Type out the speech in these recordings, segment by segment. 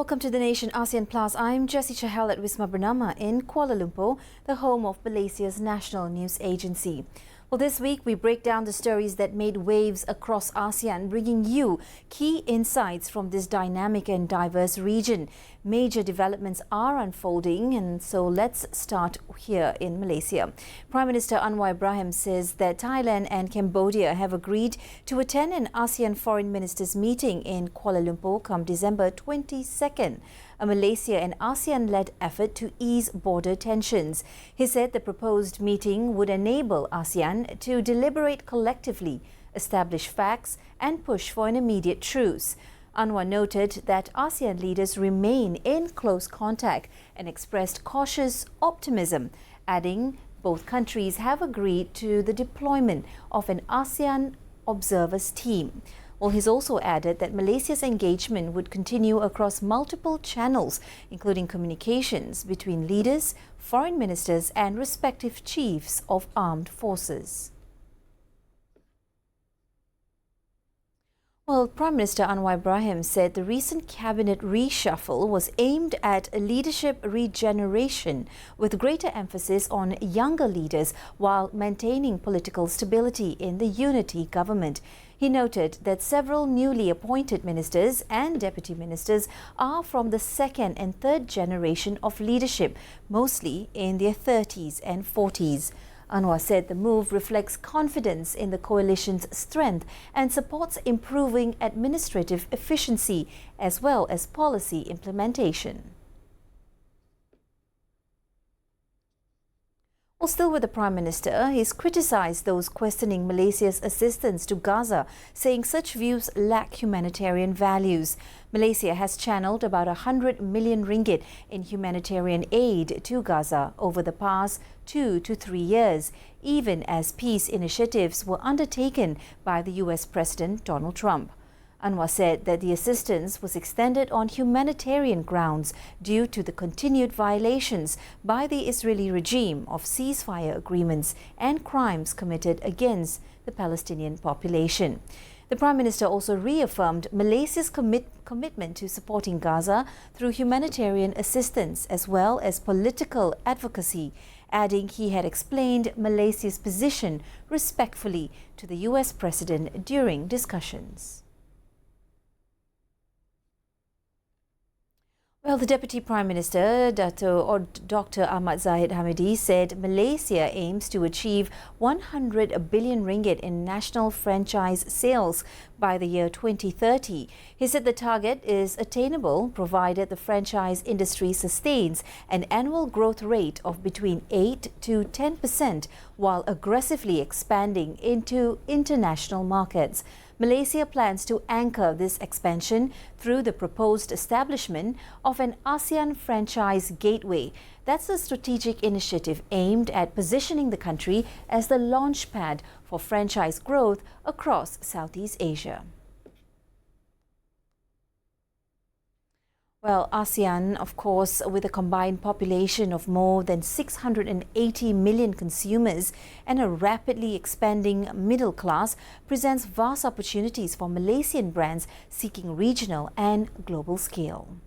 Welcome to The Nation ASEAN Plus. I'm Jessie CHAHAL at Wisma Bernama in Kuala Lumpur, the home of Malaysia's national news agency. Well, this week we break down the stories that made waves across ASEAN, bringing you key insights from this dynamic and diverse region. Major developments are unfolding, and so let's start here in Malaysia. Prime Minister Anwar Ibrahim says that Thailand and Cambodia have agreed to attend an ASEAN Foreign Ministers meeting in Kuala Lumpur come December 22nd. A Malaysia and ASEAN-led effort to ease border tensions. He said the proposed meeting would enable ASEAN to deliberate collectively, establish facts and push for an immediate truce. Anwar noted that ASEAN leaders remain in close contact and expressed cautious optimism, adding both countries have agreed to the deployment of an ASEAN observers team. Well, he's also added that Malaysia's engagement would continue across multiple channels, including communications between leaders, foreign ministers and respective chiefs of armed forces. Well, Prime Minister Anwar Ibrahim said the recent cabinet reshuffle was aimed at leadership regeneration with greater emphasis on younger leaders while maintaining political stability in the unity government. He noted that several newly appointed ministers and deputy ministers are from the second and third generation of leadership, mostly in their 30s and 40s. Anwar said the move reflects confidence in the coalition's strength and supports improving administrative efficiency as well as policy implementation. Well, still with the Prime Minister, he's criticised those questioning Malaysia's assistance to Gaza, saying such views lack humanitarian values. Malaysia has channeled about 100 million ringgit in humanitarian aid to Gaza over the past 2 to 3 years, even as peace initiatives were undertaken by the US President Donald Trump. Anwar said that the assistance was extended on humanitarian grounds due to the continued violations by the Israeli regime of ceasefire agreements and crimes committed against the Palestinian population. The Prime Minister also reaffirmed Malaysia's commitment to supporting Gaza through humanitarian assistance as well as political advocacy, adding he had explained Malaysia's position respectfully to the US President during discussions. Well, the Deputy Prime Minister, Dr. Ahmad Zahid Hamidi, said Malaysia aims to achieve 100 billion ringgit in national franchise sales by the year 2030. He said the target is attainable provided the franchise industry sustains an annual growth rate of between 8 to 10% while aggressively expanding into international markets. Malaysia plans to anchor this expansion through the proposed establishment of an ASEAN franchise gateway. That's a strategic initiative aimed at positioning the country as the launchpad for franchise growth across Southeast Asia. Well, ASEAN, of course, with a combined population of more than 680 million consumers and a rapidly expanding middle class, presents vast opportunities for Malaysian brands seeking regional and global scale.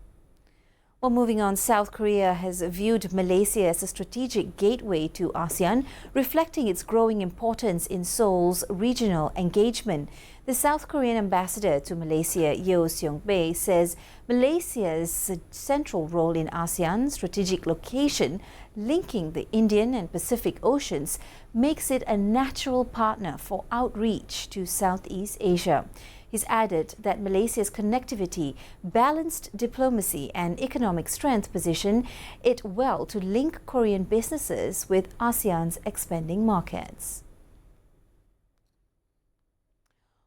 Well, moving on, South Korea has viewed Malaysia as a strategic gateway to ASEAN, reflecting its growing importance in Seoul's regional engagement. The South Korean ambassador to Malaysia, Yeo Seong-bae, says Malaysia's central role in ASEAN strategic location, linking the Indian and Pacific Oceans, makes it a natural partner for outreach to Southeast Asia. He's added that Malaysia's connectivity, balanced diplomacy and economic strength position it well to link Korean businesses with ASEAN's expanding markets.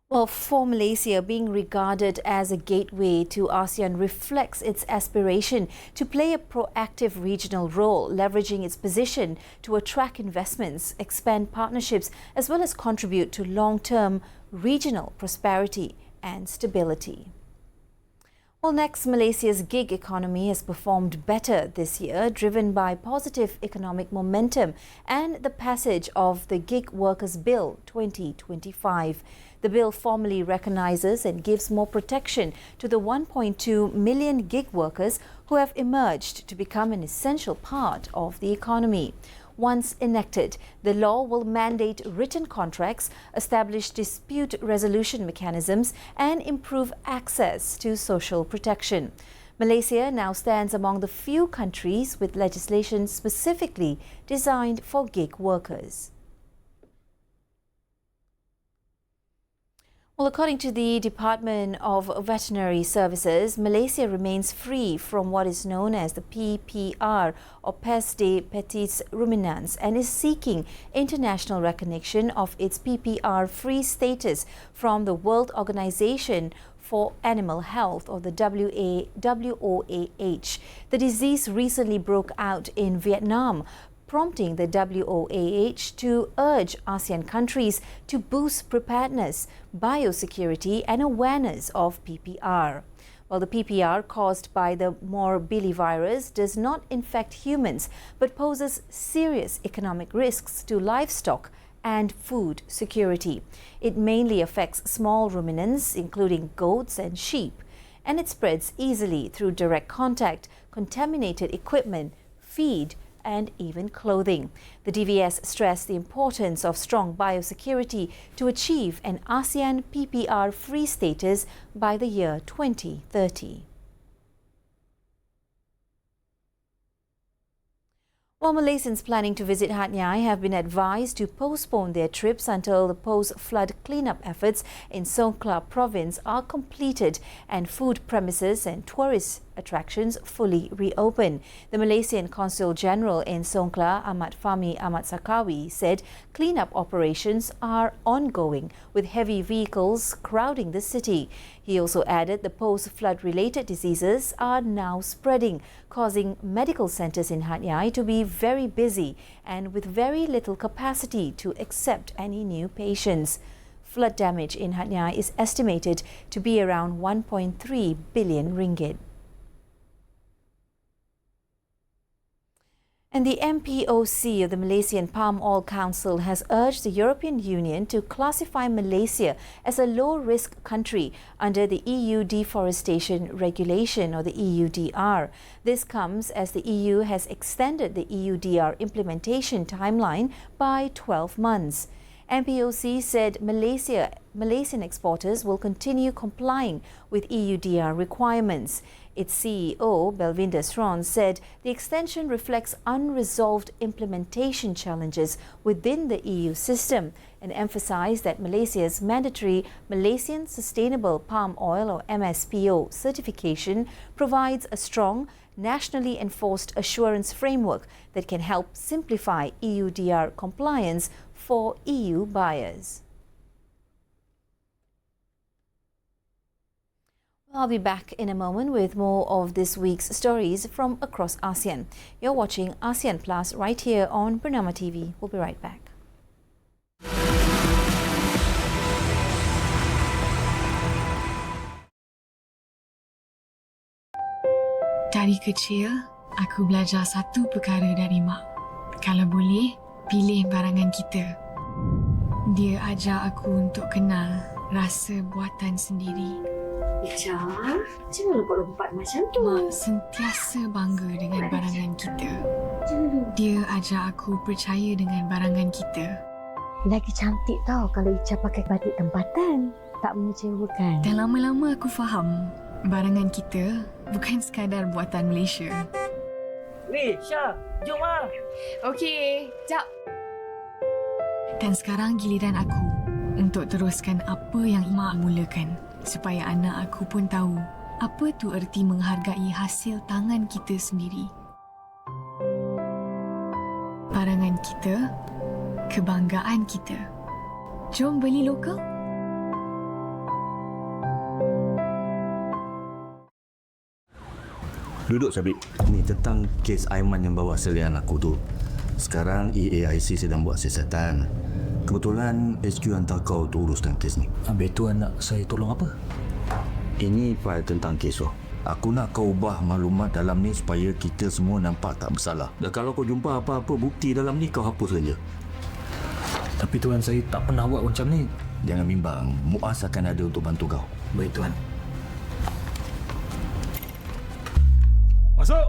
Well, for Malaysia, being regarded as a gateway to ASEAN reflects its aspiration to play a proactive regional role, leveraging its position to attract investments, expand partnerships, as well as contribute to long-term regional prosperity and stability. Well, next, Malaysia's gig economy has performed better this year, driven by positive economic momentum and the passage of the Gig Workers Bill 2025. The bill formally recognizes and gives more protection to the 1.2 million gig workers who have emerged to become an essential part of the economy. Once enacted, the law will mandate written contracts, establish dispute resolution mechanisms, and improve access to social protection. Malaysia now stands among the few countries with legislation specifically designed for gig workers. Well, according to the Department of Veterinary Services, Malaysia remains free from what is known as the PPR or Peste des Petits Ruminants and is seeking international recognition of its PPR-free status from the World Organization for Animal Health or the WOAH. The disease recently broke out in Vietnam, prompting the WOAH to urge ASEAN countries to boost preparedness, biosecurity and awareness of PPR. Well, the PPR caused by the morbillivirus does not infect humans but poses serious economic risks to livestock and food security. It mainly affects small ruminants, including goats and sheep, and it spreads easily through direct contact, contaminated equipment, feed, and even clothing. The DVS stressed the importance of strong biosecurity to achieve an ASEAN PPR-free status by the year 2030. While Malaysians planning to visit Hat Yai have been advised to postpone their trips until the post-flood cleanup efforts in Songkhla province are completed and food premises and tourist attractions fully reopen. The Malaysian Consul General in Songkhla, Ahmad Fahmi Ahmad Sakawi, said cleanup operations are ongoing with heavy vehicles crowding the city. He also added the post-flood related diseases are now spreading, causing medical centres in Hat Yai to be very busy and with very little capacity to accept any new patients. Flood damage in Hat Yai is estimated to be around 1.3 billion ringgit. And the MPOC of the Malaysian Palm Oil Council has urged the European Union to classify Malaysia as a low-risk country under the EU Deforestation Regulation or the EUDR. This comes as the EU has extended the EUDR implementation timeline by 12 months. MPOC said Malaysian exporters will continue complying with EUDR requirements. Its CEO, Belvinda Sron, said the extension reflects unresolved implementation challenges within the EU system and emphasized that Malaysia's mandatory Malaysian Sustainable Palm Oil or MSPO certification provides a strong, nationally enforced assurance framework that can help simplify EUDR compliance for EU buyers. I'll be back in a moment with more of this week's stories from across ASEAN. You're watching ASEAN Plus right here on Bernama TV. We'll be right back. Dari kecil, aku belajar satu perkara dari mak. Kalau boleh, pilih barangan kita. Dia ajar aku untuk kenal rasa buatan sendiri. Ica, macam mana lompat-lompat macam tu? Mak sentiasa bangga dengan barangan kita. Dia ajar aku percaya dengan barangan kita. Lagi cantik tau kalau Ica pakai batik tempatan. Tak mengecewakan. Dan lama-lama aku faham, barangan kita bukan sekadar buatan Malaysia. Weh, Syah, jom lah. Okey, jap. Dan sekarang giliran aku untuk teruskan apa yang mak mulakan. Supaya anak aku pun tahu apa tu erti menghargai hasil tangan kita sendiri. Barangan kita, kebanggaan kita. Jom beli lokal. Duduk Syabik. Ni tentang kes Aiman yang bawa selian aku tu. Sekarang EAIC sedang buat siasatan. Kebetulan HQ hantar kau untuk uruskan kes ni. Habis tu anak saya tolong apa? Ini file tentang kes tu. Aku nak kau ubah maklumat dalam ni supaya kita semua nampak tak bersalah. Dan kalau kau jumpa apa-apa bukti dalam ni, kau hapus saja. Tapi tuan, saya tak pernah buat macam ni. Jangan bimbang, Muaz akan ada untuk bantu kau. Baik, Tuan. Masuk!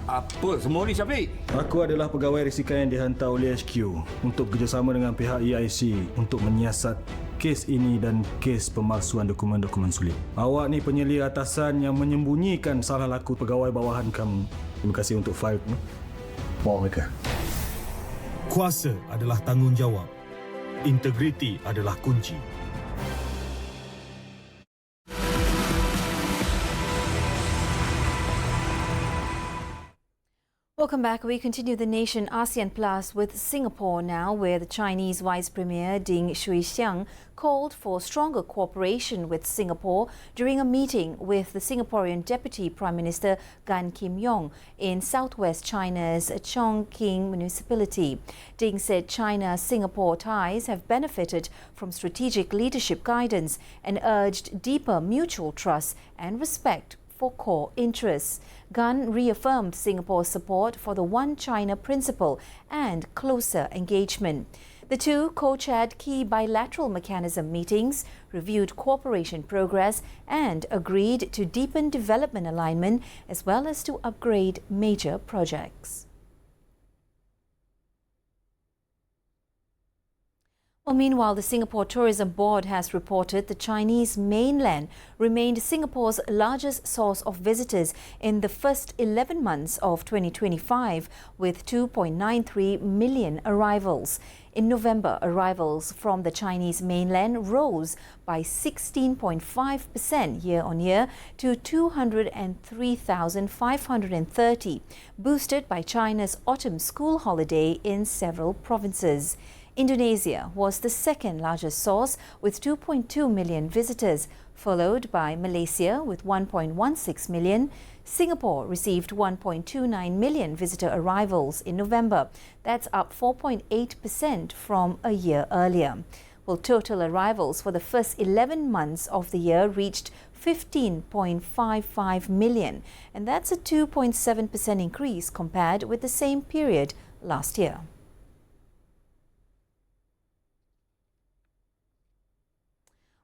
Apa semua ni, Syafiq? Aku adalah pegawai risikan yang dihantar oleh HQ untuk bekerjasama dengan pihak EIC untuk menyiasat kes ini dan kes pemalsuan dokumen-dokumen sulit. Awak ni penyelia atasan yang menyembunyikan salah laku pegawai bawahan kamu. Terima kasih untuk fail. Bawa mereka. Kuasa adalah tanggungjawab. Integriti adalah kunci. Welcome back. We continue the Nation ASEAN Plus with Singapore now, where the Chinese Vice Premier Ding Shuixiang called for stronger cooperation with Singapore during a meeting with the Singaporean Deputy Prime Minister Gan Kim Yong in southwest China's Chongqing municipality. Ding said China-Singapore ties have benefited from strategic leadership guidance and urged deeper mutual trust and respect for core interests. Gan reaffirmed Singapore's support for the One China principle and closer engagement. The two co-chaired key bilateral mechanism meetings, reviewed cooperation progress and agreed to deepen development alignment as well as to upgrade major projects. Well, meanwhile, the Singapore Tourism Board has reported the Chinese mainland remained Singapore's largest source of visitors in the first 11 months of 2025, with 2.93 million arrivals. In November, arrivals from the Chinese mainland rose by 16.5% year-on-year to 203,530, boosted by China's autumn school holiday in several provinces. Indonesia was the second largest source with 2.2 million visitors, followed by Malaysia with 1.16 million. Singapore received 1.29 million visitor arrivals in November. That's up 4.8% from a year earlier. Well, total arrivals for the first 11 months of the year reached 15.55 million, and that's a 2.7% increase compared with the same period last year.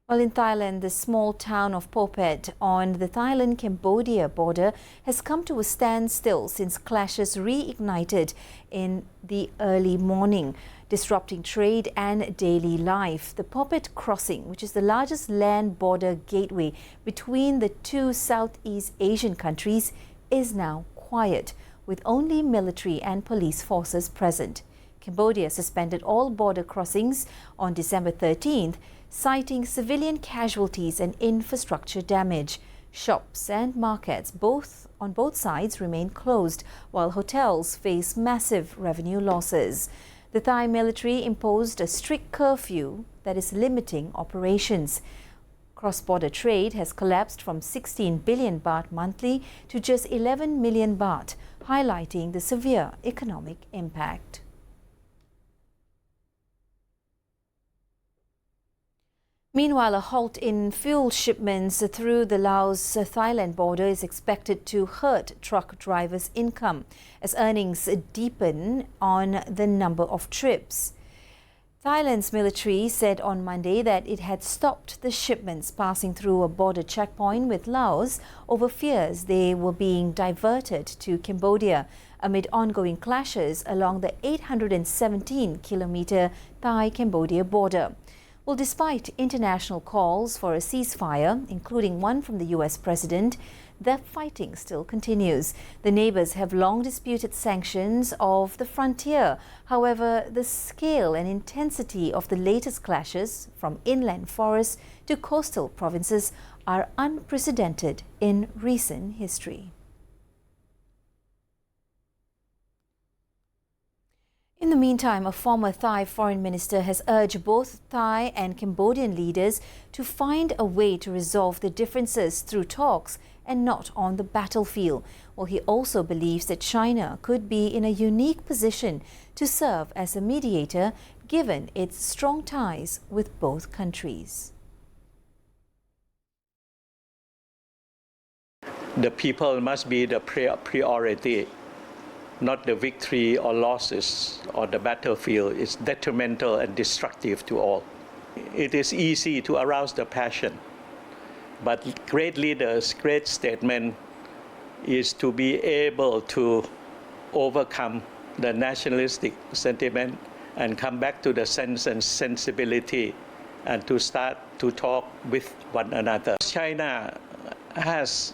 Well, in Thailand, the small town of Phuket on the Thailand-Cambodia border has come to a standstill since clashes reignited in the early morning, disrupting trade and daily life. The Phuket crossing, which is the largest land border gateway between the two Southeast Asian countries, is now quiet, with only military and police forces present. Cambodia suspended all border crossings on December 13th, citing civilian casualties and infrastructure damage. Shops and markets on both sides remain closed, while hotels face massive revenue losses. The Thai military imposed a strict curfew that is limiting operations. Cross-border trade has collapsed from 16 billion baht monthly to just 11 million baht, highlighting the severe economic impact. Meanwhile, a halt in fuel shipments through the Laos-Thailand border is expected to hurt truck drivers' income as earnings deepen on the number of trips. Thailand's military said on Monday that it had stopped the shipments passing through a border checkpoint with Laos over fears they were being diverted to Cambodia amid ongoing clashes along the 817-kilometre Thai-Cambodia border. Well, despite international calls for a ceasefire, including one from the US president, the fighting still continues. The neighbours have long disputed sanctions of the frontier. However, the scale and intensity of the latest clashes, from inland forests to coastal provinces, are unprecedented in recent history. In the meantime, a former Thai foreign minister has urged both Thai and Cambodian leaders to find a way to resolve their differences through talks and not on the battlefield. Well, he also believes that China could be in a unique position to serve as a mediator given its strong ties with both countries. The people must be the priority. not the victory or losses on the battlefield, is detrimental and destructive to all. It is easy to arouse the passion, but great leaders, great statesmen, is to be able to overcome the nationalistic sentiment and come back to the sense and sensibility and to start to talk with one another. China has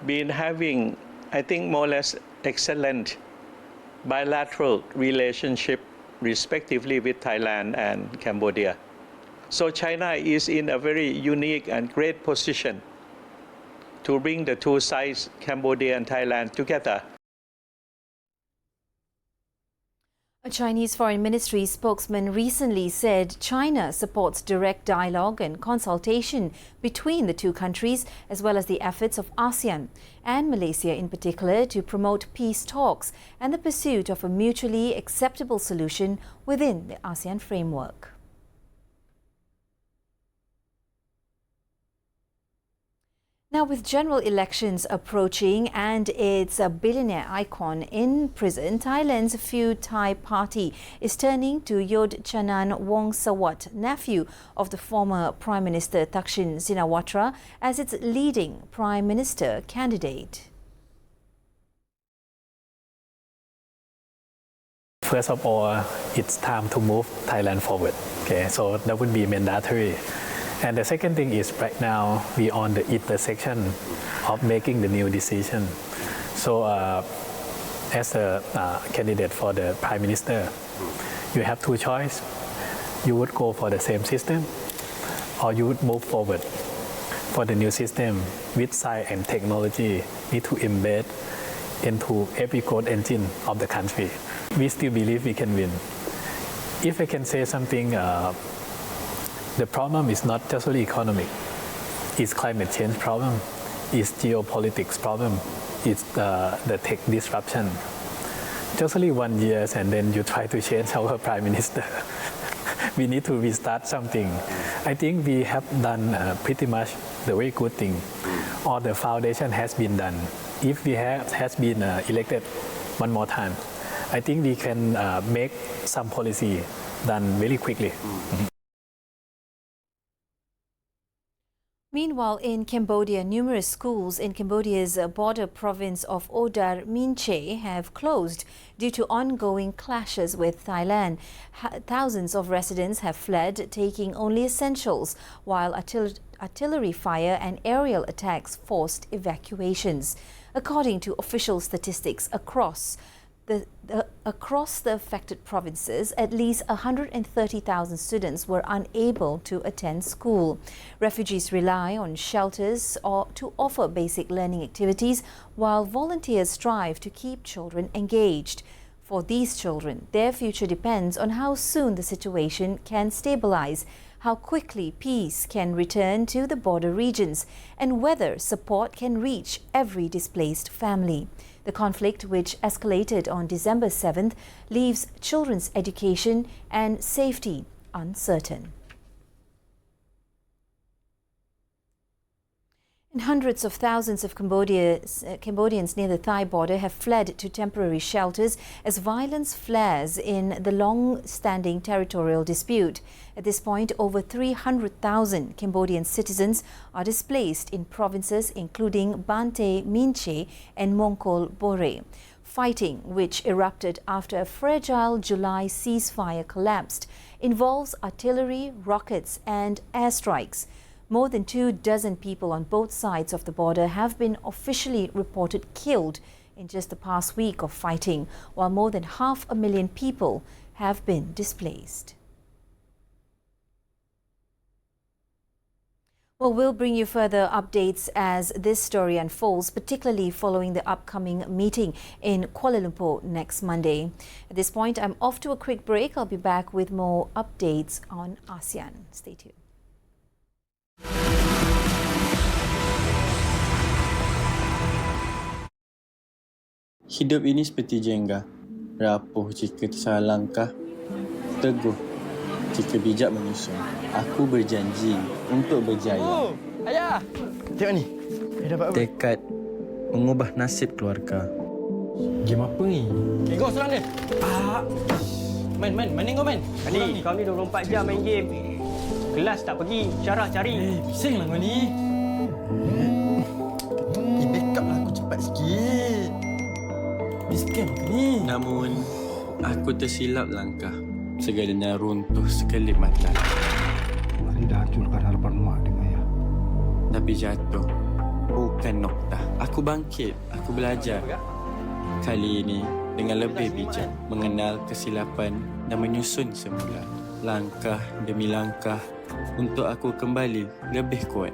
been having, I think, more or less excellent bilateral relationship respectively with Thailand and Cambodia. So China is in a very unique and great position to bring the two sides, Cambodia and Thailand, together. A Chinese Foreign Ministry spokesman recently said China supports direct dialogue and consultation between the two countries, as well as the efforts of ASEAN and Malaysia in particular to promote peace talks and the pursuit of a mutually acceptable solution within the ASEAN framework. Now, with general elections approaching and its billionaire icon in prison, Thailand's Pheu Thai Party is turning to Yod Chanan Wongsavat, nephew of the former Prime Minister Thaksin Shinawatra, as its leading Prime Minister candidate. First of all, it's time to move Thailand forward. Okay, so that would be mandatory. And the second thing is right now we on the intersection of making the new decision. So as a candidate for the Prime Minister, you have two choices. You would go for the same system or you would move forward for the new system with science and technology need to embed into every growth engine of the country. We still believe we can win. If I can say something, the problem is not just only economic. It's climate change problem. It's geopolitics problem. It's the tech disruption. Just only 1 year and then you try to change our prime minister. We need to restart something. I think we have done pretty much the very good thing. All the foundation has been done. If we has been elected one more time, I think we can make some policy done very quickly. Meanwhile, in Cambodia, numerous schools in Cambodia's border province of Odar Minche have closed due to ongoing clashes with Thailand. Thousands of residents have fled, taking only essentials, while artillery fire and aerial attacks forced evacuations. According to official statistics across the affected provinces, at least 130,000 students were unable to attend school. Refugees rely on shelters to offer basic learning activities, while volunteers strive to keep children engaged. For these children, their future depends on how soon the situation can stabilize, how quickly peace can return to the border regions, and whether support can reach every displaced family. The conflict, which escalated on December 7th, leaves children's education and safety uncertain. And hundreds of thousands of Cambodians near the Thai border have fled to temporary shelters as violence flares in the long-standing territorial dispute. At this point, over 300,000 Cambodian citizens are displaced in provinces including Bante Minche and Mongkol Bore. Fighting, which erupted after a fragile July ceasefire collapsed, involves artillery, rockets and airstrikes. More than 24 people on both sides of the border have been officially reported killed in just the past week of fighting, while more than 500,000 people have been displaced. Well, we'll bring you further updates as this story unfolds, particularly following the upcoming meeting in Kuala Lumpur next Monday. At this point, I'm off to a quick break. I'll be back with more updates on ASEAN. Stay tuned. Hidup ini seperti jengga, rapuh jika tersalah langkah, teguh jika bijak menyusun. Aku berjanji untuk berjaya. Oh, ayah! Tengok ni, saya dapat apa? Tekad mengubah nasib keluarga. Game apa ni? Kau serang dia. Man, mana kau man? Tadi kau ni 24 jam main game. Kelas tak pergi, syarah cari. Bising lah kau ni. Backup lah aku cepat sikit. Miskin ke ni? Namun, aku tersilap langkah. Segalanya runtuh sekelip mata. Mari dah hancurkan harapan mak dengan ayah. Tapi jatuh. Bukan noktah. Aku bangkit. Aku belajar. Kali ini, dengan lebih bijak. Mengenal kesilapan dan menyusun semula. Langkah demi langkah. Untuk aku kembali lebih kuat.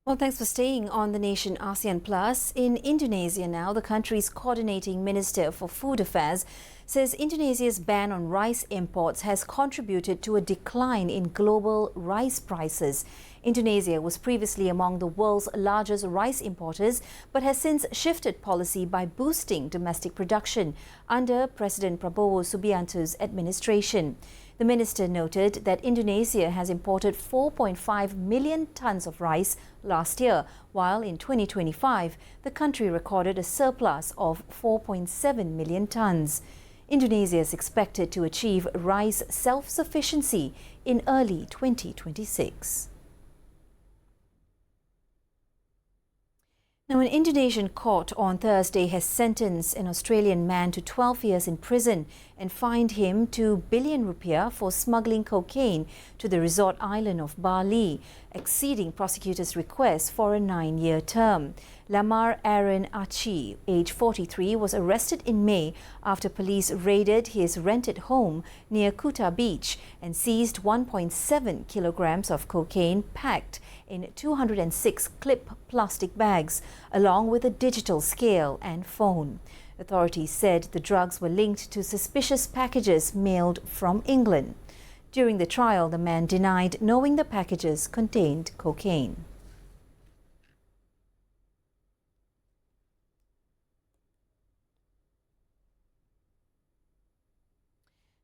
Well, thanks for staying on the Nation ASEAN Plus. In Indonesia now, the country's coordinating Minister for Food Affairs says Indonesia's ban on rice imports has contributed to a decline in global rice prices. Indonesia was previously among the world's largest rice importers, but has since shifted policy by boosting domestic production under President Prabowo Subianto's administration. The minister noted that Indonesia has imported 4.5 million tons of rice last year, while in 2025, the country recorded a surplus of 4.7 million tons. Indonesia is expected to achieve rice self-sufficiency in early 2026. Now, an Indonesian court on Thursday has sentenced an Australian man to 12 years in prison and fined him 2 billion rupiah for smuggling cocaine to the resort island of Bali, exceeding prosecutors' request for a 9-year term. Lamar Aaron Achi, age 43, was arrested in May after police raided his rented home near Kuta Beach and seized 1.7 kilograms of cocaine packed in 206 clip plastic bags, along with a digital scale and phone. Authorities said the drugs were linked to suspicious packages mailed from England. During the trial, the man denied knowing the packages contained cocaine.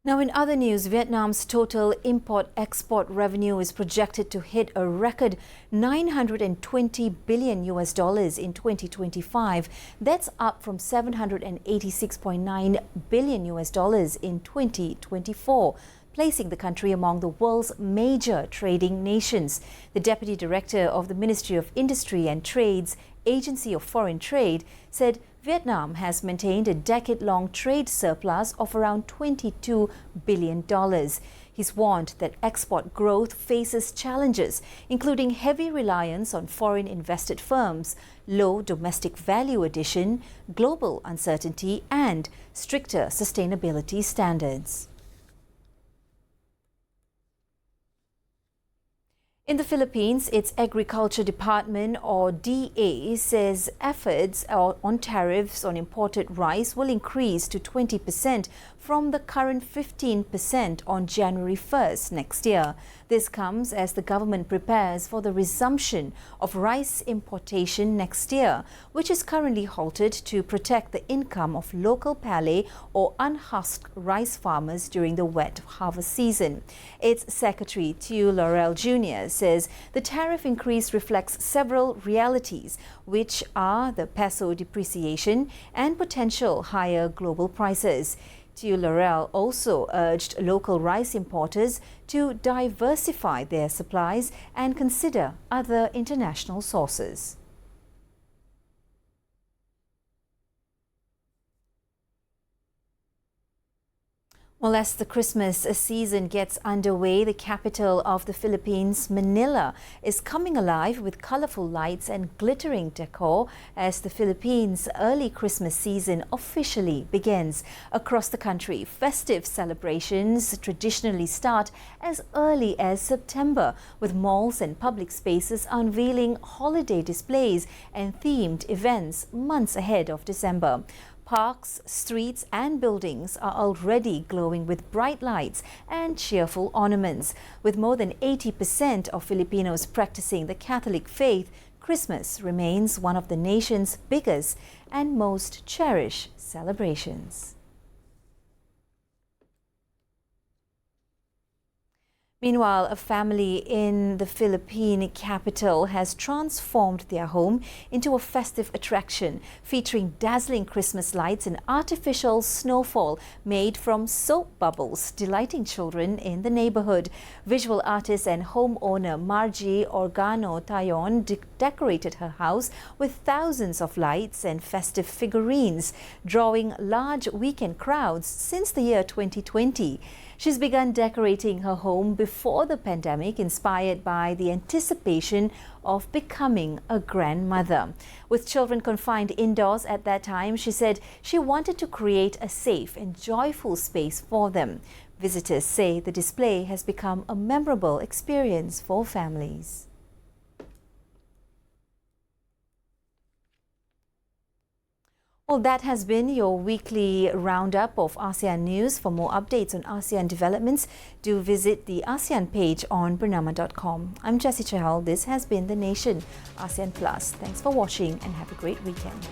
Now, in other news, Vietnam's total import-export revenue is projected to hit a record $920 billion in 2025. That's up from $786.9 billion in 2024, placing the country among the world's major trading nations. The Deputy Director of the Ministry of Industry and Trade's Agency of Foreign Trade said Vietnam has maintained a decade-long trade surplus of around $22 billion. He's warned that export growth faces challenges, including heavy reliance on foreign invested firms, low domestic value addition, global uncertainty, and stricter sustainability standards. In the Philippines, its Agriculture Department, or DA, says efforts on tariffs on imported rice will increase to 20% from the current 15% on January 1st next year. This comes as the government prepares for the resumption of rice importation next year, which is currently halted to protect the income of local palay or unhusked rice farmers during the wet harvest season. Its Secretary Tiu Laurel Jr. says the tariff increase reflects several realities, which are the peso depreciation and potential higher global prices. Tiu Laurel also urged local rice importers to diversify their supplies and consider other international sources. Well, as the Christmas season gets underway, the capital of the Philippines, Manila, is coming alive with colorful lights and glittering decor as the Philippines' early Christmas season officially begins. Across the country, festive celebrations traditionally start as early as September, with malls and public spaces unveiling holiday displays and themed events months ahead of December. Parks, streets and buildings are already glowing with bright lights and cheerful ornaments. With more than 80% of Filipinos practicing the Catholic faith, Christmas remains one of the nation's biggest and most cherished celebrations. Meanwhile, a family in the Philippine capital has transformed their home into a festive attraction featuring dazzling Christmas lights and artificial snowfall made from soap bubbles, delighting children in the neighborhood. Visual artist and homeowner Margie Organo Tayon decorated her house with thousands of lights and festive figurines, drawing large weekend crowds since the year 2020. She's begun decorating her home before the pandemic, inspired by the anticipation of becoming a grandmother. With children confined indoors at that time, she said she wanted to create a safe and joyful space for them. Visitors say the display has become a memorable experience for families. Well, that has been your weekly roundup of ASEAN news. For more updates on ASEAN developments, do visit the ASEAN page on bernama.com. I'm Jessie CHAHAL. This has been The Nation ASEAN Plus. Thanks for watching and have a great weekend.